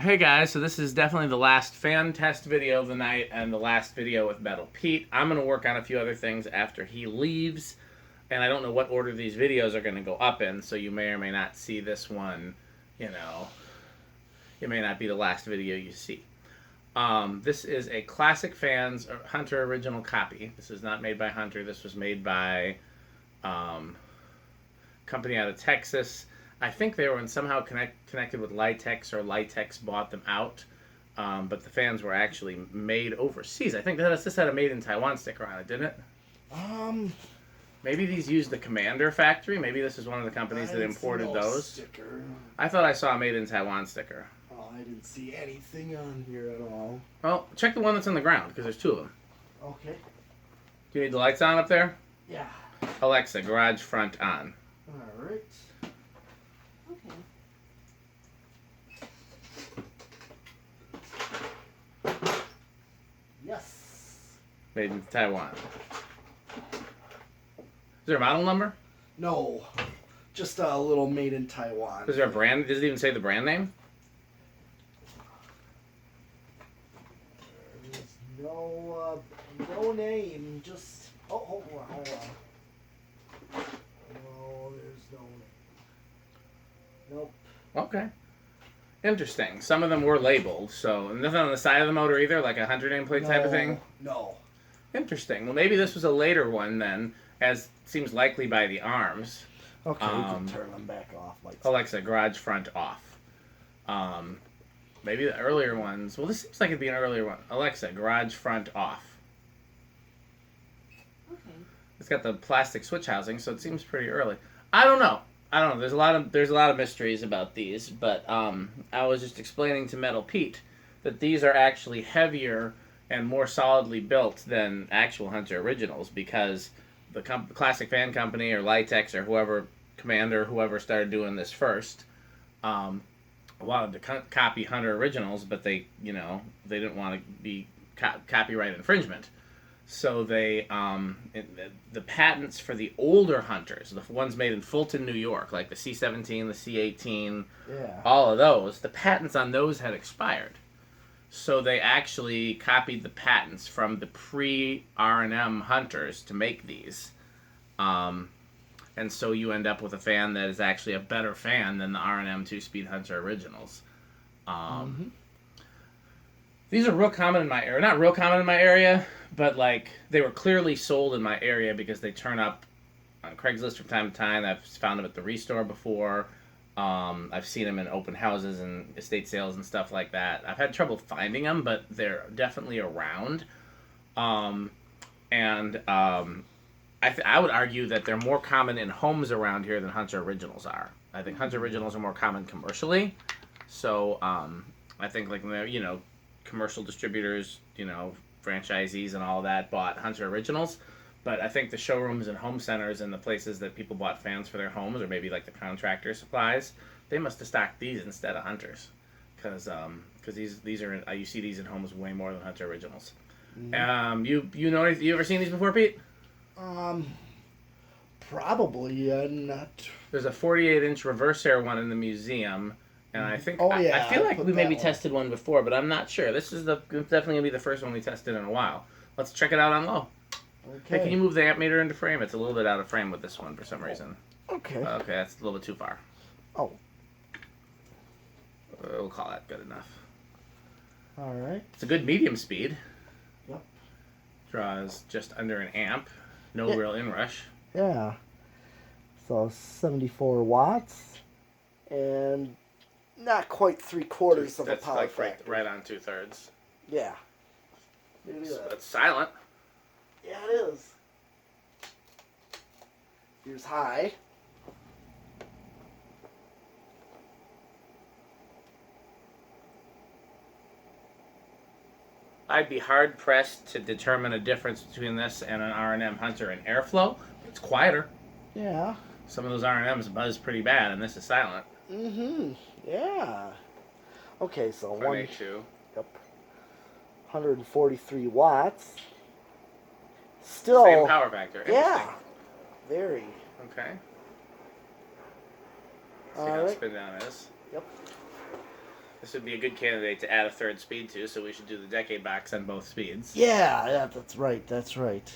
Hey guys, so this is definitely the last fan test video of the night and the last video with Metal Pete. I'm going to work on a few other things after he leaves, and I don't know what order these videos are going to go up in, so you may or may not see this one, it may not be the last video you see. This is a Classic Fans Hunter original copy. This is not made by Hunter. This was made by company out of Texas. I think they were somehow connected with Litex, or Litex bought them out. But the fans were actually made overseas. I think this had a made in Taiwan sticker on it, didn't it? Um, Maybe these used the Commander factory. Maybe this is one of the companies that imported those. Sticker. I thought I saw a made in Taiwan sticker. Oh, I didn't see anything on here at all. Well, check the one that's on the ground, because there's two of them. Okay. Do you need the lights on up there? Yeah. Alexa, garage front on. All right. Okay. Yes. Made in Taiwan. Is there a model number? No. Just a little made in Taiwan. Is there a brand? Does it even say the brand name? There's no name. Just hold on. No, there's no name. Nope. Okay. Interesting. Some of them were labeled, so nothing on the side of the motor either, like a Hunter nameplate type of thing? No. Interesting. Well, maybe this was a later one then, as seems likely by the arms. Okay, we can turn them back off. Alexa, garage front off. Maybe the earlier ones. Well, this seems like it'd be an earlier one. Alexa, garage front off. Okay. It's got the plastic switch housing, so it seems pretty early. I don't know. There's a lot of mysteries about these, but I was just explaining to Metal Pete that these are actually heavier and more solidly built than actual Hunter originals, because the Classic Fan Company or Litex or whoever, Commander, whoever started doing this first, wanted to copy Hunter originals, but they didn't want to be copyright infringement. So they, the patents for the older Hunters, the ones made in Fulton, New York, like the C-17, the C-18, all of those, the patents on those had expired. So they actually copied the patents from the pre-R&M Hunters to make these. And so you end up with a fan that is actually a better fan than the R&M 2-speed Hunter originals. These are real common in my area. Not real common in my area, but like they were clearly sold in my area because they turn up on Craigslist from time to time. I've found them at the Restore before. I've seen them in open houses and estate sales and stuff like that. I've had trouble finding them, but they're definitely around. I would argue that they're more common in homes around here than Hunter Originals are. I think Hunter Originals are more common commercially. So I think commercial distributors, franchisees and all that bought Hunter Originals. But I think the showrooms and home centers and the places that people bought fans for their homes, or maybe like the contractor supplies, they must have stocked these instead of Hunters, because these are you see these in homes way more than Hunter Originals. You ever seen these before, Pete? Probably not. There's a 48-inch reversair one in the museum, and I think I feel like we maybe tested one before, but I'm not sure. This is definitely gonna be the first one we tested in a while. Let's check it out on low. Okay. Hey, can you move the amp meter into frame? It's a little bit out of frame with this one for some reason. Okay. Okay, that's a little bit too far. Oh. We'll call that good enough. All right. It's a good medium speed. Yep. Draws just under an amp. No real inrush. Yeah. So 74 watts and not quite 3/4 of a power like factor. right on 2/3. Yeah. It's silent. Yeah, it is. Here's high. I'd be hard pressed to determine a difference between this and an R&M Hunter in airflow. It's quieter. Yeah. Some of those R&Ms buzz pretty bad, and this is silent. Yeah. Okay, so 182. Yep. 143 watts. Still. Same power factor. Yeah. Very. Okay. See All how right. spin down is. Yep. This would be a good candidate to add a third speed to, so we should do the decade box on both speeds. Yeah, that's right. That's right.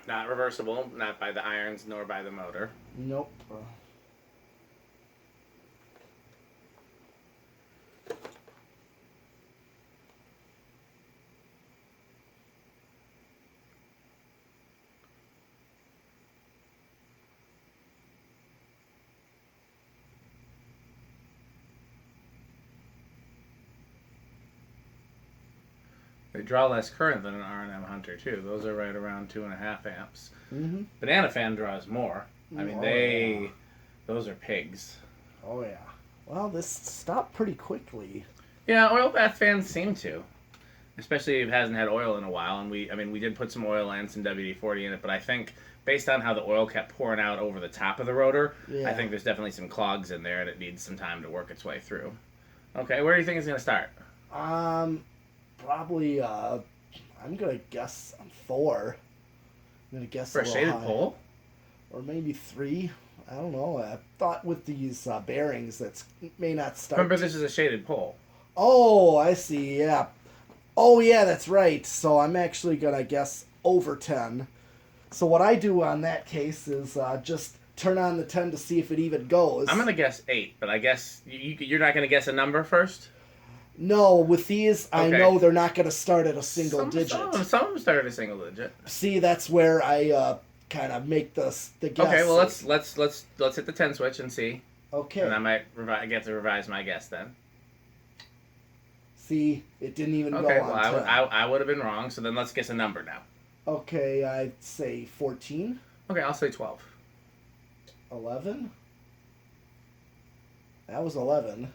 Not reversible, not by the irons, nor by the motor. Nope. They draw less current than an R&M Hunter, too. Those are right around 2.5 amps. Mm-hmm. Banana Fan draws more. I mean, Yeah. those are pigs. Oh, yeah. Well, this stopped pretty quickly. Yeah, oil bath fans seem to. Especially if it hasn't had oil in a while. And we did put some oil and some WD-40 in it, but I think based on how the oil kept pouring out over the top of the rotor, Yeah. I think there's definitely some clogs in there and it needs some time to work its way through. Okay, where do you think it's going to start? Probably, I'm gonna guess on 4. I'm gonna guess For a little shaded high. pole? Or maybe 3. I don't know. I thought with these bearings that may not start. Remember, this is a shaded pole. Oh, I see. Yeah. Oh, yeah, that's right. So I'm actually gonna guess over 10. So what I do on that case is just turn on the 10 to see if it even goes. I'm going to guess 8, but I guess you're not going to guess a number first? No, with these, I Okay. know they're not going to start at a single digit. Some of them start at a single digit. See, that's where I kind of make the guess. Okay, well let's hit the 10 switch and see, Okay. and I might get to revise my guess then. See, it didn't even Okay, go well on 10. I would have been wrong. So then let's guess a number now. Okay, I'd say 14, Okay, I'll say 12. 11. That was 11.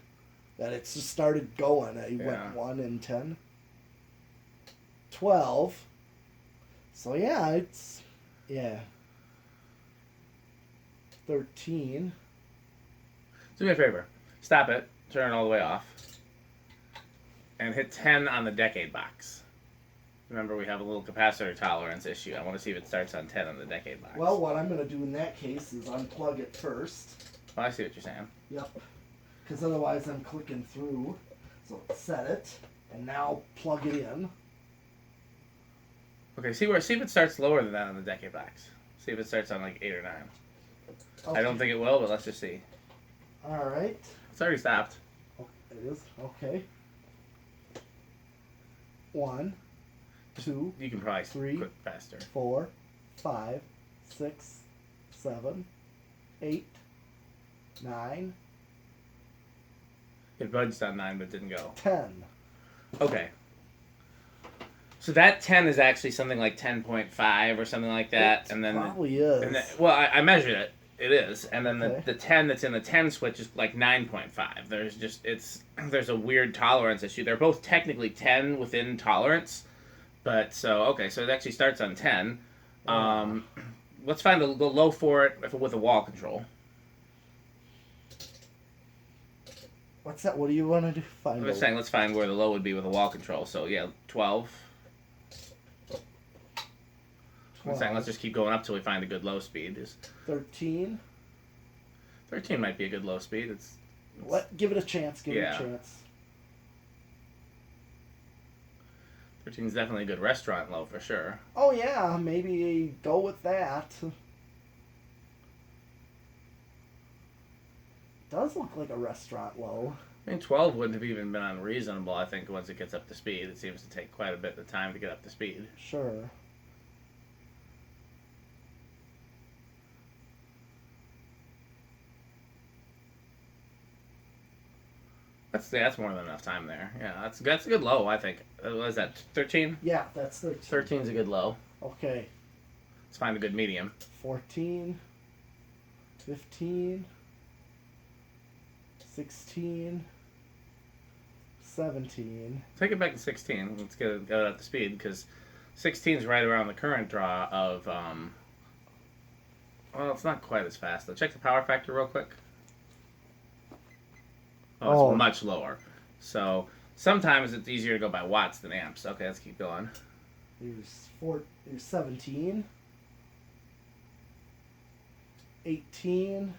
That it just started going. I Yeah. went 1 and 10. 12. So yeah, it's, yeah. 13. Do me a favor, stop it, turn it all the way off, and hit 10 on the decade box. Remember, we have a little capacitor tolerance issue. I want to see if it starts on 10 on the decade box. Well, what I'm going to do in that case is unplug it first. Oh, I see what you're saying. Yep. Because otherwise I'm clicking through. So set it, and now plug it in. Okay, see if it starts lower than that on the decade box. See if it starts on like 8 or 9. Okay. I don't think it will, but let's just see. All right. It's already stopped. Oh, it is? Okay. 1, 2, You can probably 3, click faster. 4, 5, 6, 7, 8, 9, It budged on 9, but didn't go. 10. Okay. So that 10 is actually something like 10.5 or something like that, It and then probably is. and well, I measured it. It is, and then Okay. the 10 that's in the 10 switch is like 9.5. There's a weird tolerance issue. They're both technically 10 within tolerance, but so it actually starts on 10. Let's find the low for it with a wall control. What's that? What do you want to do? Find I'm just a- saying, let's find where the low would be with a wall control. So yeah, 12. I'm saying, let's just keep going up till we find a good low speed. 13. 13 might be a good low speed. Give it a chance. Give it Yeah. a chance. 13 is definitely a good restaurant low for sure. Oh yeah, maybe go with that. Does look like a restaurant low. I mean, 12 wouldn't have even been unreasonable, I think, once it gets up to speed. It seems to take quite a bit of time to get up to speed. Sure. That's more than enough time there. Yeah, that's a good low, I think. What is that, 13? Yeah, that's 13. 13 is a good low. Okay. Let's find a good medium. 14. 15. 16. 17. Take it back to 16. Let's get it up to speed, because 16 is right around the current draw of, well, it's not quite as fast. Let's check the power factor real quick. Oh, it's much lower. So sometimes it's easier to go by watts than amps. Okay, let's keep going. There's 17. 18.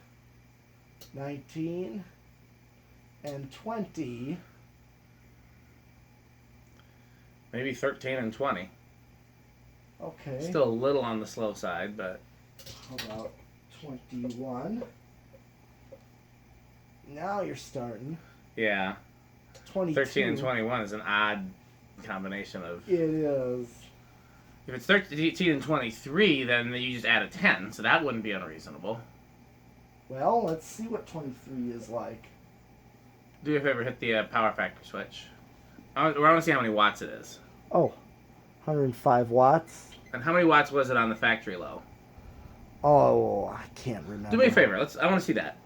19. And 20. Maybe 13 and 20. Okay. Still a little on the slow side, but How about 21? Now you're starting. yeah. 22. 13 and 21 is an odd combination of... It is. If it's 13 and 23, then you just add a 10, so that wouldn't be unreasonable. Well, let's see what 23 is like. Do me a favor, hit the power factor switch. I want to see how many watts it is. Oh, 105 watts. And how many watts was it on the factory low? Oh, I can't remember. Do me a favor. I want to see that.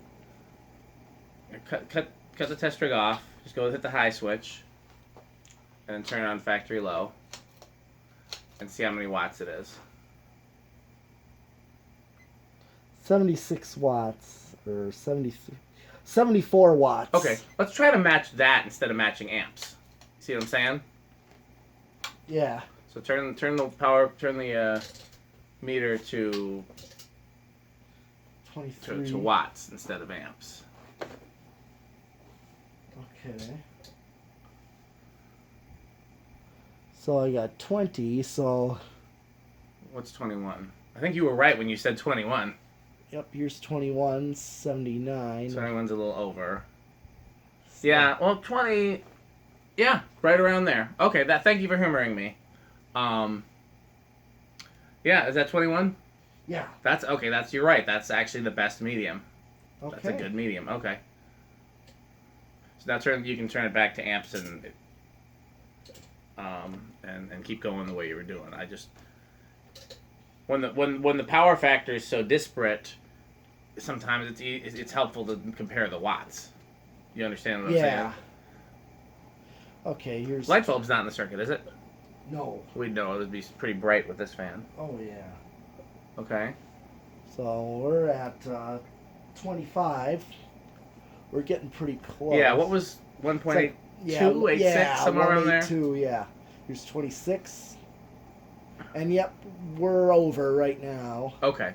Cut the test rig off. Just go hit the high switch, and then turn it on factory low, and see how many watts it is. 76 watts or 73, 74 watts. Okay, let's try to match that instead of matching amps. See what I'm saying? Yeah. So turn the meter to 23. to watts instead of amps. Okay. So I got 20, so... What's 21? I think you were right when you said 21. Yep, here's 21, 79. 21's a little over. Yeah, well, 20... Yeah, right around there. Okay, thank you for humoring me. Yeah, is that 21? Yeah. You're right. That's actually the best medium. Okay. That's a good medium. Okay. So now you can turn it back to amps and keep going the way you were doing. I just when the power factor is so disparate, sometimes it's helpful to compare the watts. You understand what I'm saying? Okay, here's... Light bulb's not in the circuit, is it? No. We'd know it would be pretty bright with this fan. Oh, yeah. Okay. So we're at 25. We're getting pretty close. Yeah, what was 1.82, 86, somewhere around there? 182, yeah. Here's 26. And yep, we're over right now. Okay.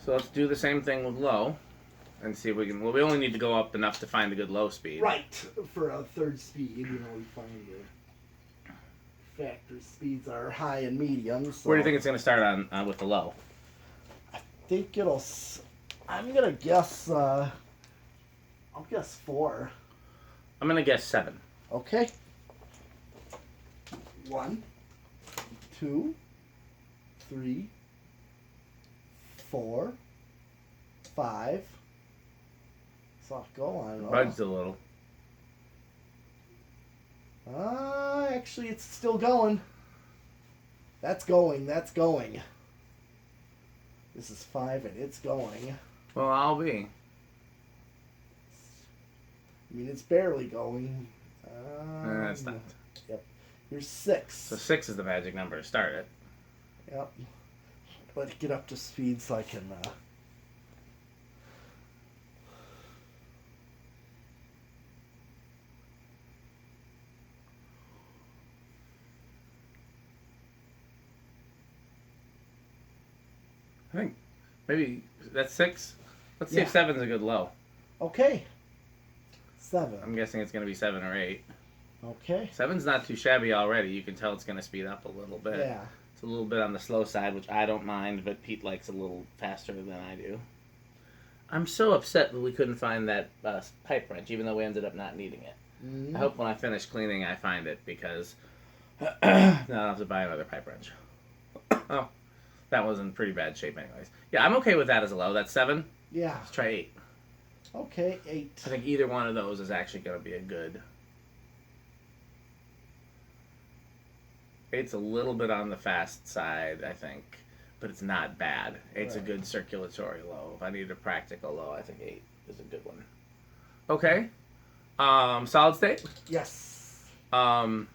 So let's do the same thing with low and see if we can... Well, we only need to go up enough to find a good low speed. Right. For a third speed, we find the factor speeds are high and medium. So Where do you think it's going to start on with the low? I think it'll... I'm going to guess... I'll guess 4. I'm going to guess 7. Okay. 1, 2, 3, 4, 5. Soft go on. Budged a little. Actually, it's still going. That's going. That's going. This is 5, and it's going. Well, I'll be. I mean, it's barely going. It's not. Yep. Here's 6. So 6 is the magic number to start it. Yep. Let it get up to speed so I can... I think maybe that's 6. Let's see Yeah. if 7's a good low. Okay. 7. I'm guessing it's going to be 7 or 8. Okay. 7's not too shabby already. You can tell it's going to speed up a little bit. Yeah. It's a little bit on the slow side, which I don't mind, but Pete likes a little faster than I do. I'm so upset that we couldn't find that pipe wrench, even though we ended up not needing it. Mm-hmm. I hope when I finish cleaning I find it, because now I'll have to buy another pipe wrench. Oh, that was in pretty bad shape anyways. Yeah, I'm okay with that as a low. That's 7. Yeah. Let's try 8. Okay, 8. I think either one of those is actually going to be a good... 8's a little bit on the fast side, I think, but it's not bad. 8's a Right. good circulatory low. If I need a practical low, I think 8 is a good one. Okay. Solid state? Yes. How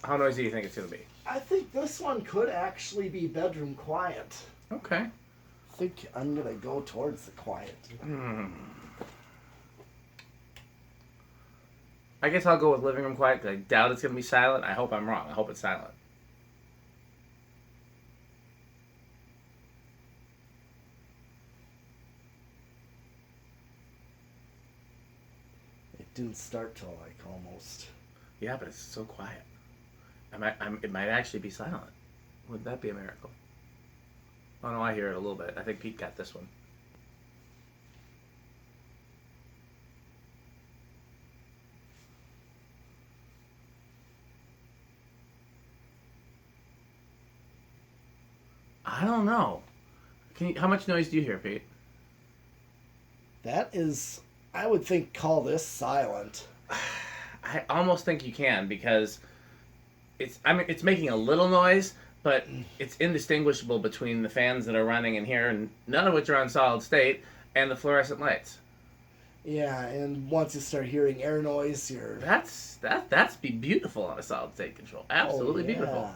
noisy do you think it's going to be? I think this one could actually be bedroom quiet. Okay. I think I'm going to go towards the quiet. I guess I'll go with living room quiet because I doubt it's going to be silent. I hope I'm wrong. I hope it's silent. It didn't start till like almost Yeah, but it's so quiet. It might actually be silent. Would that be a miracle? Oh no, I hear it a little bit. I think Pete got this one. I don't know. How much noise do you hear, Pete? That is, I would think, call this silent. I almost think you can because it's making a little noise, but it's indistinguishable between the fans that are running in here, and none of which are on solid state, and the fluorescent lights. Yeah, and once you start hearing air noise, you're... That's be beautiful on a solid state control. Absolutely beautiful.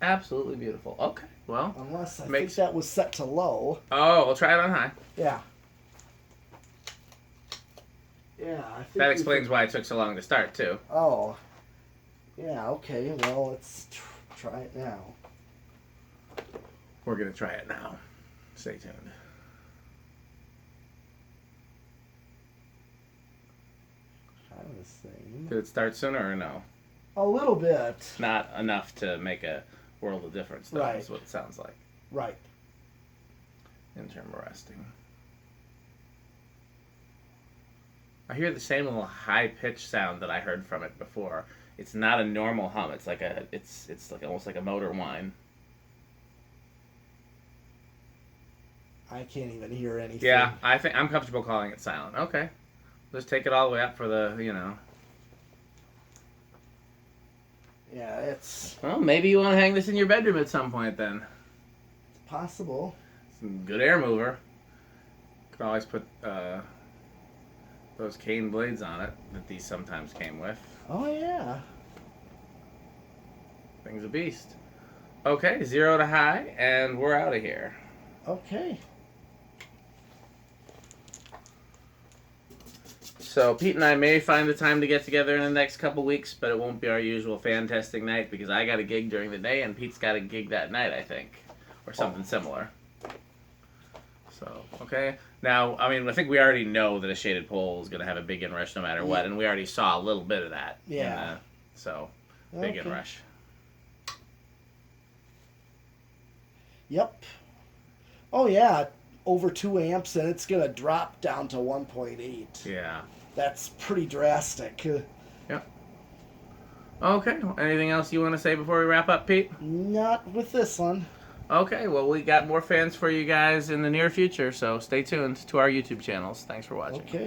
Absolutely beautiful. Okay, well. Unless I think that was set to low. Oh, we'll try it on high. Yeah. Yeah, I think that explains why it took so long to start, too. Oh. Yeah, okay. Well, let's try it now. We're going to try it now. Stay tuned. Kind of the same. Did it start sooner or no? A little bit. Not enough to make a world of difference, though, right. Is what it sounds like. Right. Interim resting. I hear the same little high-pitched sound that I heard from it before. It's not a normal hum. It's like it's like almost like a motor whine. I can't even hear anything. Yeah, I think I'm comfortable calling it silent. Okay. Let's take it all the way up for the, Yeah, it's... Well, maybe you want to hang this in your bedroom at some point then. It's possible. Some good air mover. Could always put those cane blades on it that these sometimes came with. Oh, yeah. Thing's a beast. Okay, 0 to high, and we're out of here. Okay. So Pete and I may find the time to get together in the next couple weeks, but it won't be our usual fan testing night because I got a gig during the day and Pete's got a gig that night, I think, or something similar. So, okay. Now, I mean, I think we already know that a shaded pole is going to have a big inrush no matter what, and we already saw a little bit of that. Yeah. So, big inrush. Yep. Oh, yeah. Over 2 amps, and it's going to drop down to 1.8. Yeah. That's pretty drastic. Yep. Okay. Well, anything else you want to say before we wrap up, Pete? Not with this one. Okay. Well, we got more fans for you guys in the near future, so stay tuned to our YouTube channels. Thanks for watching. Okay.